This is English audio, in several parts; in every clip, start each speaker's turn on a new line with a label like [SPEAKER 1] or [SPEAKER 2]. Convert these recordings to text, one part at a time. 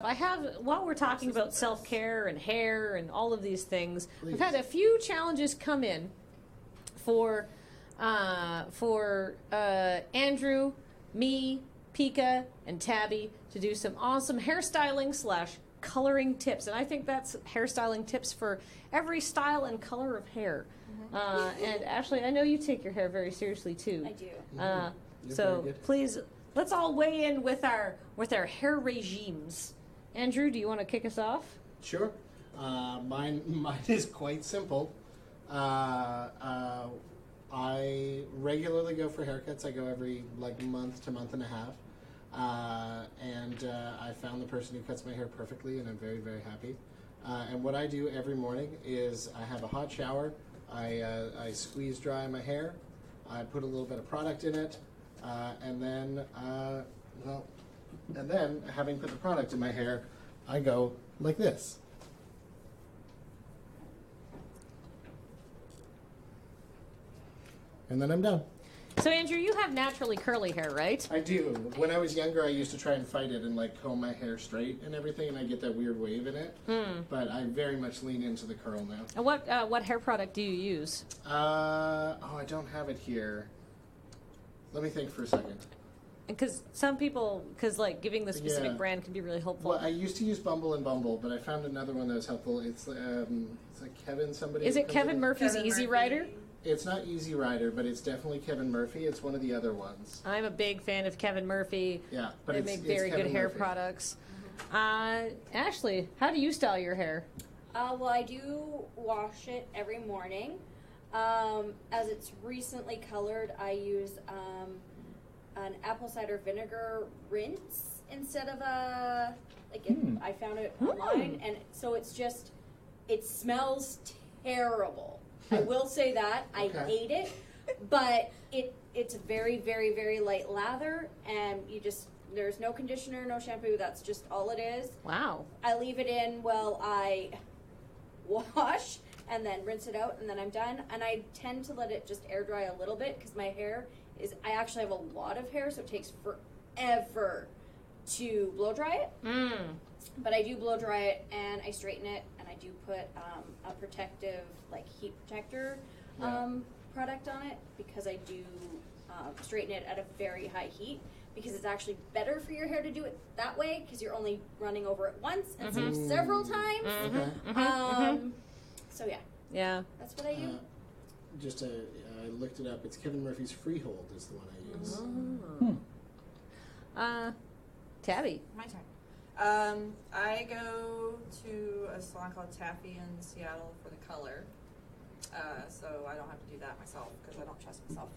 [SPEAKER 1] I have, while we're talking about self-care and hair and all of these things,
[SPEAKER 2] Please.
[SPEAKER 1] we've had a few challenges come in for Andrew, me, Pika, and Tabby to do some awesome hairstyling / coloring tips. And I think that's hairstyling tips for every style and color of hair. And Ashley, I know you take your hair very seriously too.
[SPEAKER 3] I do.
[SPEAKER 1] So please, let's all weigh in with our hair regimes. Andrew, do you want to kick us off?
[SPEAKER 2] Sure. Mine is quite simple. I regularly go for haircuts. I go every month to month and a half. And I found the person who cuts my hair perfectly, and I'm very, very happy. And what I do every morning is I have a hot shower. I squeeze dry my hair. I put a little bit of product in it. And then having put the product in my hair, I go like this. And then I'm done.
[SPEAKER 1] So, Andrew, you have naturally curly hair, right?
[SPEAKER 2] I do. When I was younger, I used to try and fight it and comb my hair straight and everything, and I get that weird wave in it. But I very much lean into the curl now.
[SPEAKER 1] And what hair product do you use?
[SPEAKER 2] I don't have it here. Let me think for a second.
[SPEAKER 1] Because some people, giving the specific brand can be really helpful.
[SPEAKER 2] Well, I used to use Bumble and Bumble, but I found another one that was helpful. It's like Kevin somebody.
[SPEAKER 1] Is it Kevin Murphy's Easy Rider?
[SPEAKER 2] It's not Easy Rider, but it's definitely Kevin Murphy. It's one of the other ones.
[SPEAKER 1] I'm a big fan of Kevin Murphy.
[SPEAKER 2] Yeah, but
[SPEAKER 1] they make very good hair products. Ashley, how do you style your hair?
[SPEAKER 3] Well, I do wash it every morning. As it's recently colored, I use an apple cider vinegar rinse instead of I found it online, and so it smells terrible. I will say that. I hate it, but it's very, very, very light lather, and there's no conditioner, no shampoo, that's just all it is.
[SPEAKER 1] Wow.
[SPEAKER 3] I leave it in while I wash and then rinse it out, and then I'm done. And I tend to let it just air dry a little bit because my hair I actually have a lot of hair, so it takes forever to blow dry it. But I do blow dry it, and I straighten it, and I do put a protective, heat protector product on it, because I do straighten it at a very high heat, because it's actually better for your hair to do it that way, because you're only running over it once instead of several times. So yeah, that's what I do.
[SPEAKER 2] I looked it up. It's Kevin Murphy's Freehold is the one I use.
[SPEAKER 1] Tabby.
[SPEAKER 4] My turn. I go to a salon called Taffy in Seattle for the color, so I don't have to do that myself because I don't trust myself.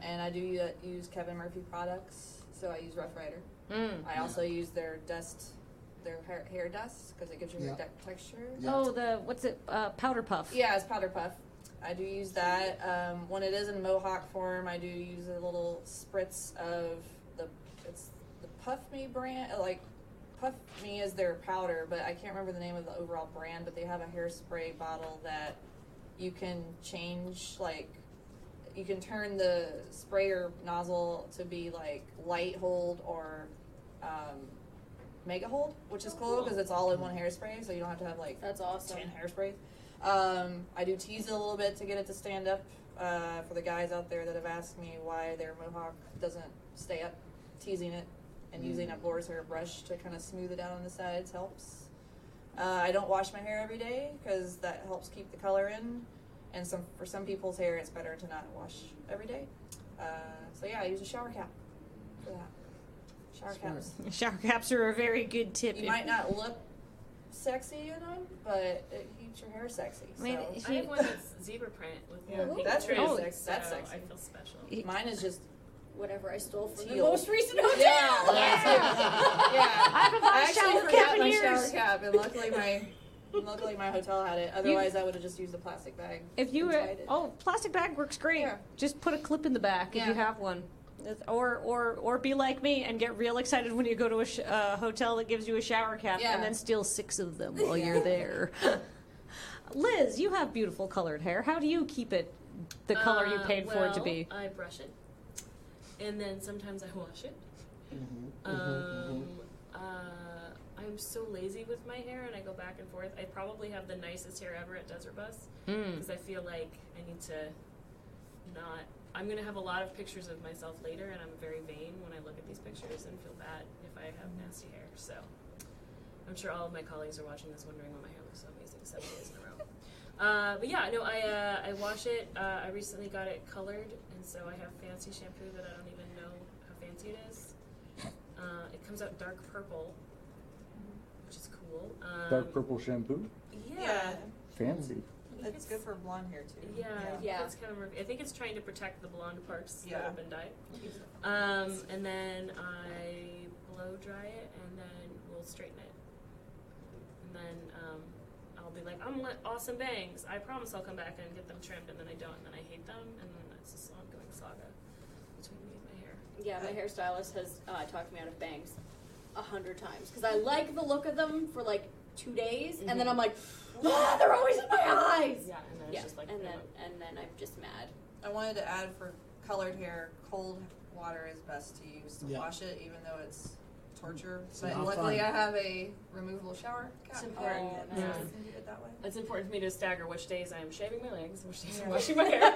[SPEAKER 4] And I do use Kevin Murphy products, so I use Rough Rider. I also use their hair dust, because it gives your hair texture.
[SPEAKER 2] Yeah.
[SPEAKER 1] Oh, what's it? Powder puff.
[SPEAKER 4] Yeah, it's powder puff. I do use that. When it is in mohawk form, I do use a little spritz of the Puff Me brand. Puff Me is their powder, but I can't remember the name of the overall brand, but they have a hairspray bottle that you can change, you can turn the sprayer nozzle to be light hold or mega hold, which is cool because it's all in one hairspray, so you don't have to have
[SPEAKER 3] That's awesome.
[SPEAKER 4] 10 hairsprays. I do tease it a little bit to get it to stand up for the guys out there that have asked me why their mohawk doesn't stay up. Teasing it and using a boar's hair brush to kind of smooth it out on the sides helps. I don't wash my hair every day because that helps keep the color in, and for some people's hair it's better to not wash every day. So yeah, I use a shower cap for that. Shower caps.
[SPEAKER 1] Shower caps are a very good tip.
[SPEAKER 4] You might not look sexy in them, but it keeps your hair sexy.
[SPEAKER 1] I mean,
[SPEAKER 4] so.
[SPEAKER 5] I have one that's zebra print with pink
[SPEAKER 4] that's
[SPEAKER 5] trim,
[SPEAKER 4] really sexy. That's
[SPEAKER 5] so
[SPEAKER 4] sexy.
[SPEAKER 5] I feel special.
[SPEAKER 4] Mine is just
[SPEAKER 3] Whatever I stole from the
[SPEAKER 4] teal.
[SPEAKER 3] most recent hotel.
[SPEAKER 4] Yeah.
[SPEAKER 1] I haven't bought a shower cap in
[SPEAKER 4] my
[SPEAKER 1] years.
[SPEAKER 4] shower cap, and luckily my hotel had it. Otherwise, I would have just used a plastic bag.
[SPEAKER 1] If you plastic bag works great.
[SPEAKER 4] Yeah.
[SPEAKER 1] Just put a clip in the back if you have one. Or be like me and get real excited when you go to a hotel that gives you a shower cap and then steal 6 of them while you're there. Liz, you have beautiful colored hair. How do you keep it the color you paid for it to be?
[SPEAKER 5] I brush it, and then sometimes I wash it. I I'm so lazy with my hair, and I go back and forth. I probably have the nicest hair ever at Desert Bus because I feel like I need to not. I'm gonna have a lot of pictures of myself later, and I'm very vain when I look at these pictures and feel bad if I have nasty hair. So I'm sure all of my colleagues are watching this wondering why my hair looks so amazing 7 days in a row. But yeah, no, I wash it. I recently got it colored, and so I have fancy shampoo that I don't even know how fancy it is. It comes out dark purple, which is cool.
[SPEAKER 6] Dark purple shampoo?
[SPEAKER 5] Yeah.
[SPEAKER 6] Fancy.
[SPEAKER 4] It's good for blonde hair too.
[SPEAKER 3] Yeah.
[SPEAKER 5] It's kind of, I think it's trying to protect the blonde parts that have been dyed. And then I blow dry it, and then we'll straighten it. And then I'll be like, I'm awesome bangs. I promise I'll come back and get them trimmed, and then I don't, and then I hate them, and then it's this ongoing saga between me and my hair.
[SPEAKER 3] Yeah, my hairstylist has talked me out of bangs 100 times because I like the look of them for like 2 days, and then I'm like, they're always in my eyes.
[SPEAKER 5] Yeah, and then
[SPEAKER 3] Yeah,
[SPEAKER 5] it's just like,
[SPEAKER 3] and then I'm just mad.
[SPEAKER 4] I wanted to add for colored hair, cold water is best to use to wash it, even though it's torture. But
[SPEAKER 2] not
[SPEAKER 4] luckily,
[SPEAKER 2] fun.
[SPEAKER 4] I have a removable shower cap.
[SPEAKER 5] It's important.
[SPEAKER 4] So I can do it that way.
[SPEAKER 5] It's important for me to stagger which days I am shaving my legs and which days I'm washing my hair.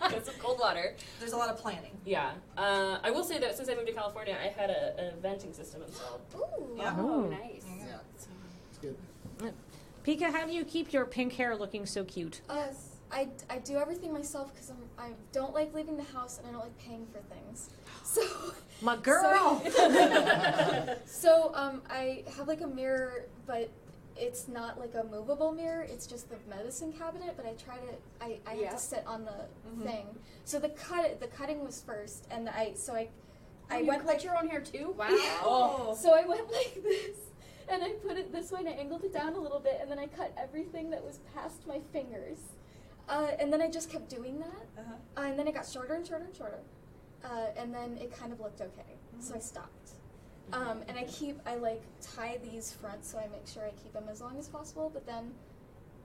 [SPEAKER 5] Get some cold water.
[SPEAKER 4] There's a lot of planning.
[SPEAKER 5] Yeah. I will say that since I moved to California, I had a venting system installed.
[SPEAKER 3] Ooh,
[SPEAKER 4] Yeah.
[SPEAKER 3] oh, nice.
[SPEAKER 2] Yeah, it's good.
[SPEAKER 1] Pika, how do you keep your pink hair looking so cute?
[SPEAKER 7] I do everything myself because I don't like leaving the house and I don't like paying for things. So
[SPEAKER 1] My girl!
[SPEAKER 7] so I have like a mirror, but it's not like a movable mirror. It's just the medicine cabinet. But I have to sit on the thing. So the cutting was first, and I went
[SPEAKER 3] cut your own hair too? Wow.
[SPEAKER 7] Oh. So I went like this. And I put it this way and I angled it down a little bit and then I cut everything that was past my fingers. And then I just kept doing that. And then it got shorter and shorter and shorter. And then it kind of looked okay. So I stopped. And I tie these fronts so I make sure I keep them as long as possible. But then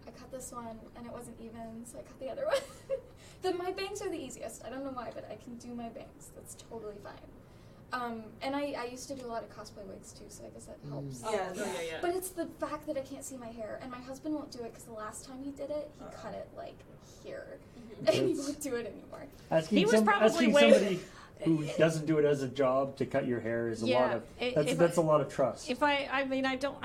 [SPEAKER 7] I cut this one and it wasn't even, so I cut the other one. My bangs are the easiest. I don't know why, but I can do my bangs. That's totally fine. And I used to do a lot of cosplay wigs too, so I guess that helps.
[SPEAKER 5] Yeah.
[SPEAKER 7] But it's the fact that I can't see my hair, and my husband won't do it because the last time he did it, he cut it like here, and he won't do it anymore.
[SPEAKER 6] Asking somebody who doesn't do it as a job to cut your hair is that's a lot of trust.
[SPEAKER 1] If I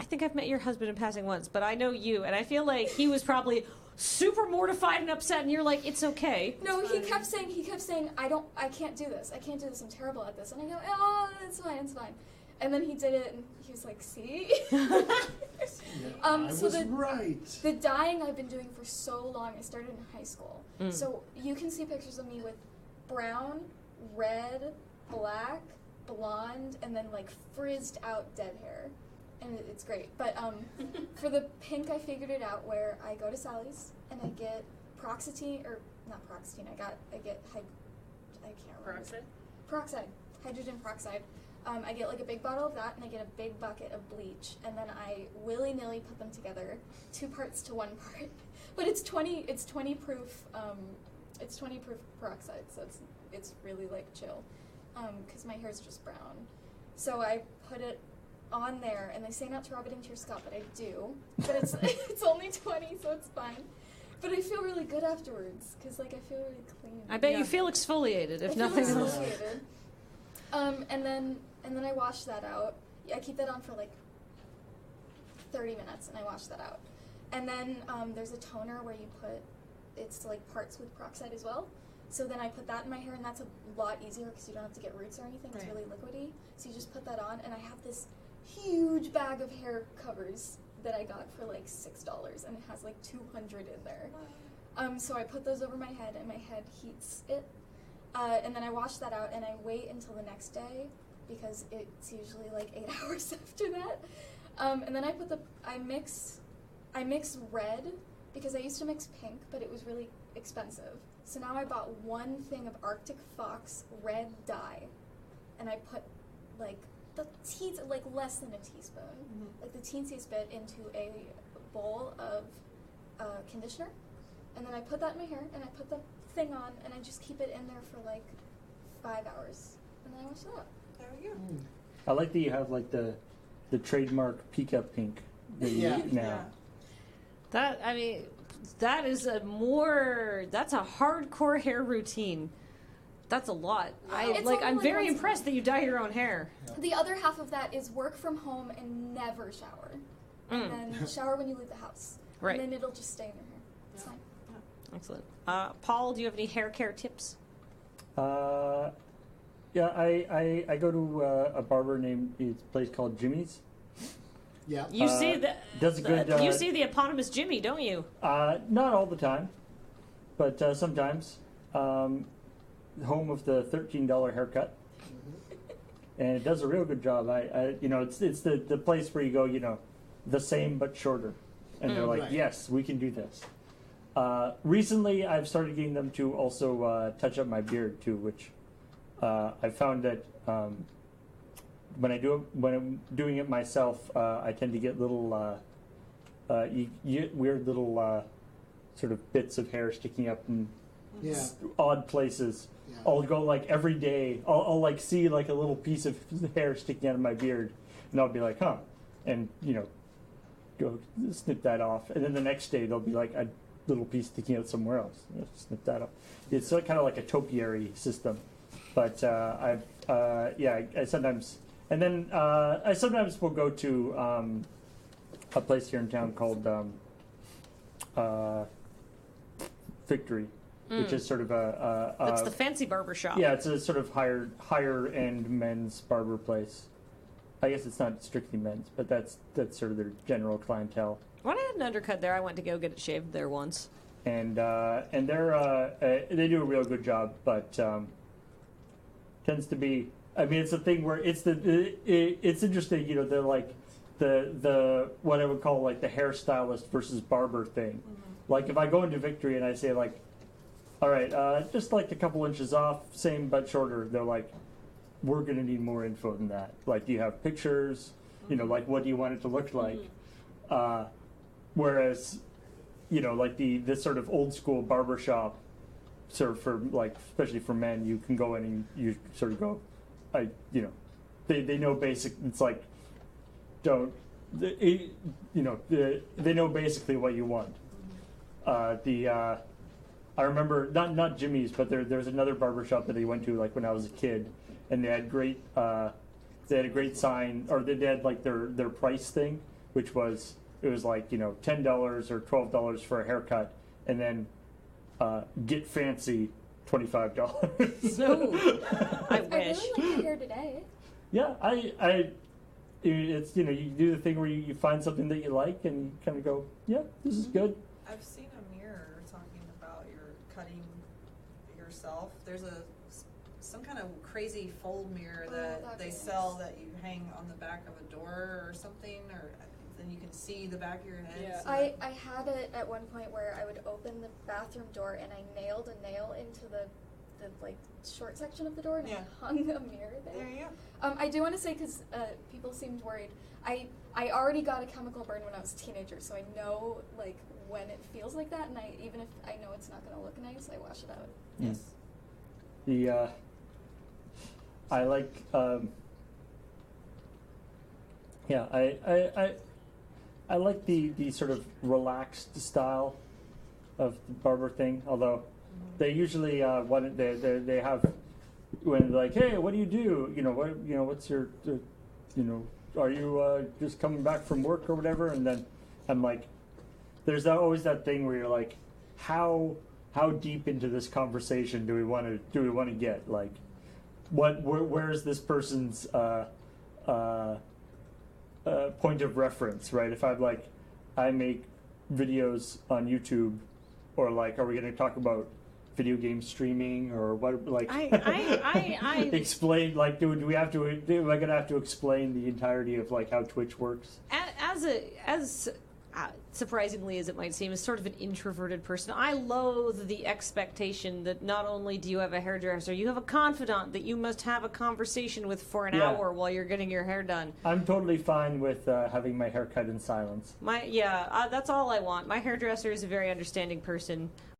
[SPEAKER 1] think I've met your husband in passing once, but I know you, and I feel like he was probably super mortified and upset, and you're like, it's okay.
[SPEAKER 7] No, he kept saying, I can't do this, I'm terrible at this, and I go, oh, it's fine. And then he did it, and he was like, see?
[SPEAKER 2] I was right.
[SPEAKER 7] The dyeing I've been doing for so long, I started in high school. So you can see pictures of me with brown, red, black, blonde, and then like frizzed out dead hair. And it's great. But for the pink, I figured it out where I go to Sally's and I get hydrogen peroxide. I get like a big bottle of that, and I get a big bucket of bleach, and then I willy-nilly put them together, 2 parts to 1 part. But it's 20 proof. It's 20 proof peroxide, so it's really like chill, because my hair's just brown. So I put it on there, and they say not to rub it into your scalp, but I do. But it's only 20, so it's fine. But I feel really good afterwards, because like I feel really clean.
[SPEAKER 1] I bet you feel exfoliated, if nothing else.
[SPEAKER 7] And then I wash that out. I keep that on for like 30 minutes, and I wash that out. And then there's a toner where you put, it's like parts with peroxide as well. So then I put that in my hair, and that's a lot easier because you don't have to get roots or anything. It's really liquidy. So you just put that on, and I have this huge bag of hair covers that I got for like $6, and it has like 200 in there. So I put those over my head, and my head heats it. And then I wash that out, and I wait until the next day because it's usually like 8 hours after that. And then I mix red because I used to mix pink, but it was really expensive. So now I bought 1 thing of Arctic Fox red dye, and I put like less than a teaspoon, like the teensiest bit, into a bowl of conditioner, and then I put that in my hair, and I put the thing on, and I just keep it in there for like 5 hours, and then I wash it out.
[SPEAKER 4] There we go.
[SPEAKER 6] I like that you have like the the trademark Pika pink that you
[SPEAKER 2] Yeah.
[SPEAKER 6] get now.
[SPEAKER 4] Yeah.
[SPEAKER 1] That, I mean, that's a hardcore hair routine. That's a lot.
[SPEAKER 7] It's
[SPEAKER 1] I'm
[SPEAKER 7] only
[SPEAKER 1] very
[SPEAKER 7] once a
[SPEAKER 1] impressed that you dye your own hair.
[SPEAKER 7] The other half of that is work from home and never shower. And then shower when you leave the house.
[SPEAKER 1] Right.
[SPEAKER 7] And then it'll just stay in your hair. It's fine.
[SPEAKER 1] Excellent. Paul, do you have any hair care tips?
[SPEAKER 6] Yeah, I go to a barber named, it's a place called Jimmy's.
[SPEAKER 2] Yeah.
[SPEAKER 1] You see
[SPEAKER 6] does a good,
[SPEAKER 1] you see the eponymous Jimmy, don't you?
[SPEAKER 6] Not all the time, but sometimes. Home of the $13 haircut, and it does a real good job. It's the place where you go, the same but shorter, and they're like,
[SPEAKER 2] Right.
[SPEAKER 6] yes, we can do this. Recently, I've started getting them to also touch up my beard too, which I found that when I'm doing it myself, I tend to get little you get weird little sort of bits of hair sticking up in odd places.
[SPEAKER 2] Yeah.
[SPEAKER 6] I'll go like every day. I'll like see like a little piece of hair sticking out of my beard, and I'll be like, huh, and go snip that off. And then the next day there'll be like a little piece sticking out somewhere else. Snip that off. It's kind of like a topiary system. But I sometimes, and then I sometimes will go to a place here in town called Victory. Which is sort of
[SPEAKER 1] That's the fancy barber shop.
[SPEAKER 6] Yeah, it's a sort of higher end men's barber place. I guess it's not strictly men's, but that's sort of their general clientele.
[SPEAKER 1] When I had an undercut there, I went to go get it shaved there once.
[SPEAKER 6] And they're they do a real good job, but tends to be. I mean, it's a thing where it's interesting. They're like the what I would call like the hairstylist versus barber thing. Mm-hmm. Like if I go into Victory and I say like, all right, just like a couple inches off, same but shorter. They're like, we're going to need more info than that. Like, do you have pictures? Like, what do you want it to look like? Whereas, like this sort of old school barbershop, sort of for like, especially for men, you can go in and you sort of go, they know basic. It's like, they know basically what you want. I remember not Jimmy's, but there's another barbershop that I went to like when I was a kid, and they had a great sign, or they had like their price thing, which was like $10 or $12 for a haircut, and then get fancy $25.
[SPEAKER 1] No, I
[SPEAKER 7] I
[SPEAKER 1] wish.
[SPEAKER 7] really like your hair today.
[SPEAKER 6] Yeah, it's you do the thing where you find something that you like and you kind of go, yeah, this is good.
[SPEAKER 4] I've seen a mirror talking about your cutting yourself. There's some kind of crazy fold mirror that they sell that you hang on the back of a door or something, or then you can see the back of your head.
[SPEAKER 5] Yeah.
[SPEAKER 4] So
[SPEAKER 7] I had it at one point where I would open the bathroom door and I nailed a nail into the like short section of the door and I hung a mirror there.
[SPEAKER 4] there you go.
[SPEAKER 7] I do want to say, because people seemed worried, I already got a chemical burn when I was a teenager, so I know like when it feels like that, and even if I know it's not going to look nice, I wash it out.
[SPEAKER 4] Yes.
[SPEAKER 6] I like I like the sort of relaxed style of the barber thing, although they usually they have when they're like, hey, what do you do? What's your are you just coming back from work or whatever? And then I'm like, there's always that thing where you're like, how deep into this conversation do we want to get? Like, where is this person's point of reference, right? If I'm like, I make videos on YouTube, or like, are we going to talk about video game streaming or what? Like,
[SPEAKER 1] I
[SPEAKER 6] explain. Like, do we have to? Am I going to have to explain the entirety of like how Twitch works?
[SPEAKER 1] As surprisingly as it might seem, as sort of an introverted person, I loathe the expectation that not only do you have a hairdresser, you have a confidant that you must have a conversation with for an hour while you're getting your hair done.
[SPEAKER 6] I'm totally fine with having my hair cut in silence.
[SPEAKER 1] That's all I want. My hairdresser is a very understanding person.